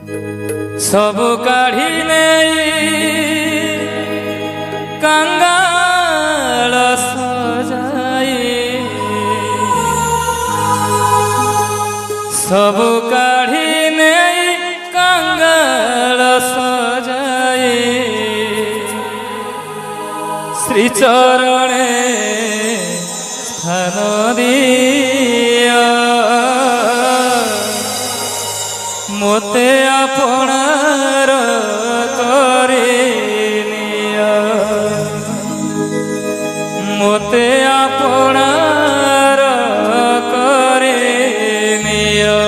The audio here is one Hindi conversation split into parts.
सब काढ़ी नहीं कंगाल सजाए, सब काढ़ी नहीं कंगाल सजाए, श्री चरणे स्थान दिया मोते आपणार करे निया, मोते आपणार करे निया।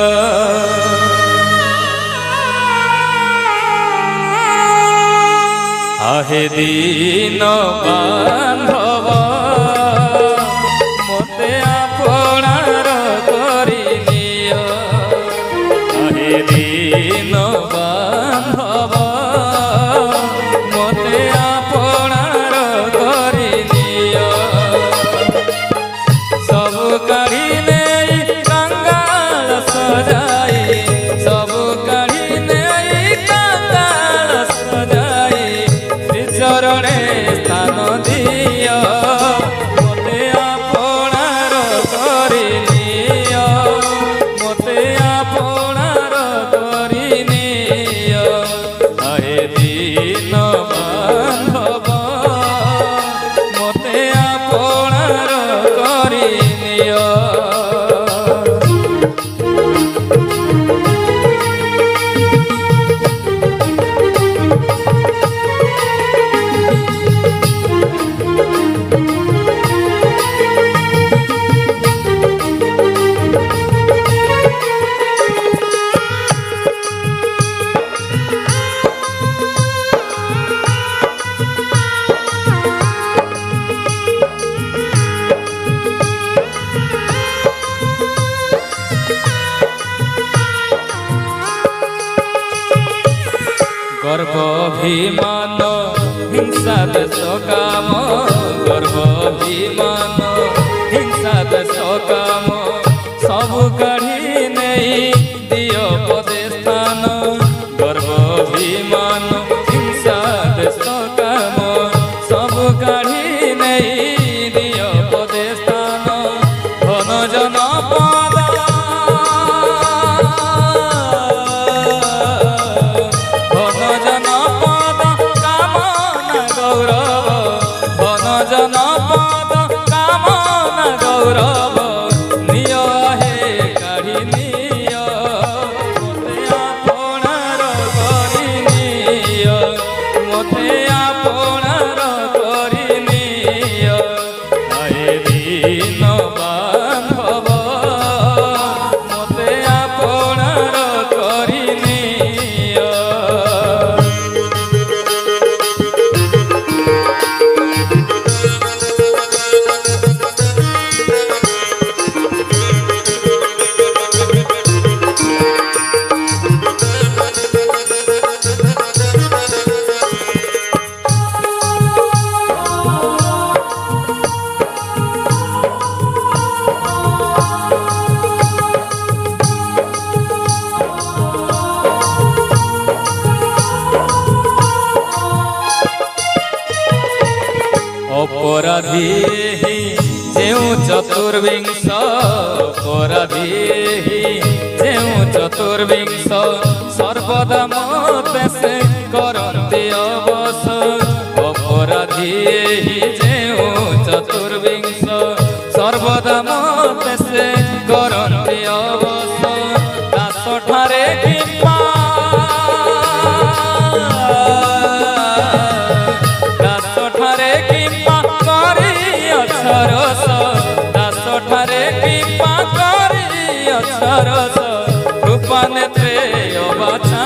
आहे दीन बांधव मोते आपणार करे निया, आहे दीन बांधव मोते आपणार करे निया, सब काढ़ी नहीं कंगाल सजाए, सब काढ़ी नहीं कंगाल सजाए, श्री चरणे स्थान दिया मोते आपणार करे निया, मोते आपणार करे निया। आहे दीन बांधव मोते आपणार करे निया। गर्व अभिमान हिंसा देश काम, गर्व अभिमान हिंसा देश काम, सब काढ़ी नहीं दियो पदे स्थान, गर्व अभिमान हिंसा देश काम, सब काढ़ी नहीं दियो पदे स्थान, धन जन पद जनपद कामना गौरव निय, हे काढ़ी निय मोते आपणार करी निय, मोते आपणार करी निय। आहे दीन बांधव मोते आपणार करी निय। अपराधी जेउ चतुर्विंश, अपराधी जेउ चतुर्विंश, सर्वदा मते से करन्ति अवस, अपराधी जेउ चतुर्विंश, सर्वदा मते से करन्ति अवस, दास ठारे किंबा दास ठारे किंबा रस, दास ठारे कृपा करी अक्षरस, कृपा नेत्रे अबाछा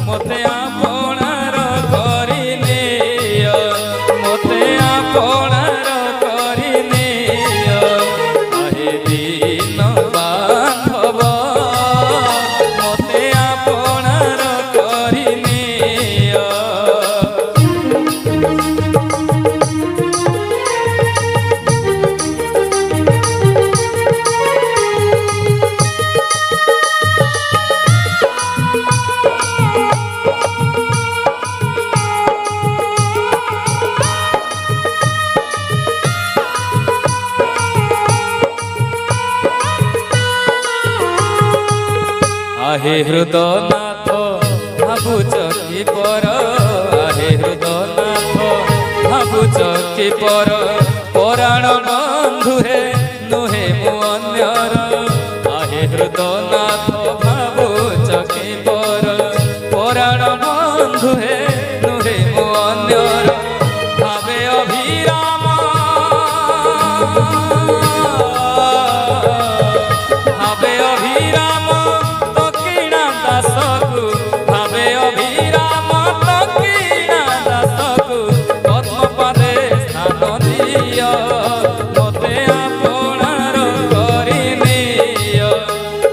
मोते आपणार करी निय, मोते आपणार करी निय। आहे दीन बांधव मोते आहे हृदनाथ भावुच कि पर आहे हृदनाथ भावुच कि पर पराण बंधु हे नुहे मु अन्यर आहे हृदनाथ भावुच कि पर पराण बंधु हे नुहे मु अन्यर भावे अभिराम भावे अभिराम दक्षिणा दासकु भावे अभिराम दक्षिणा दासकु पद्मपदे स्थान दिय मते आपणार करिनिय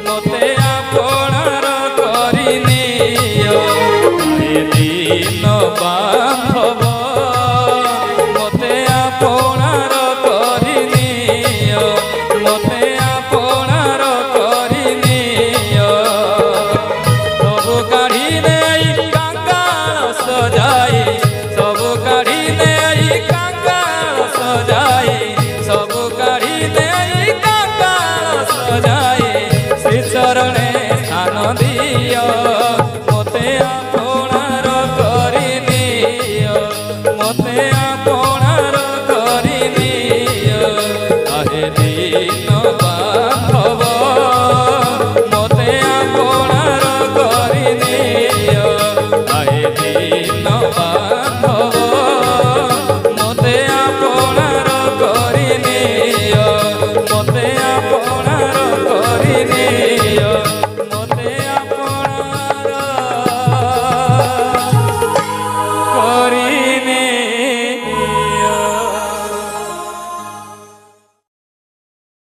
मते आपणार करिनिय ए दीन बांधव मते आपणार करिनिय मते आपणार करिनिय सब काढ़ी नहीं कंगाल सजाई सब काढ़ी नहीं कंगाल सजाई सब काढ़ी नहीं कंगाल सजाई श्री चरणे स्थान दिय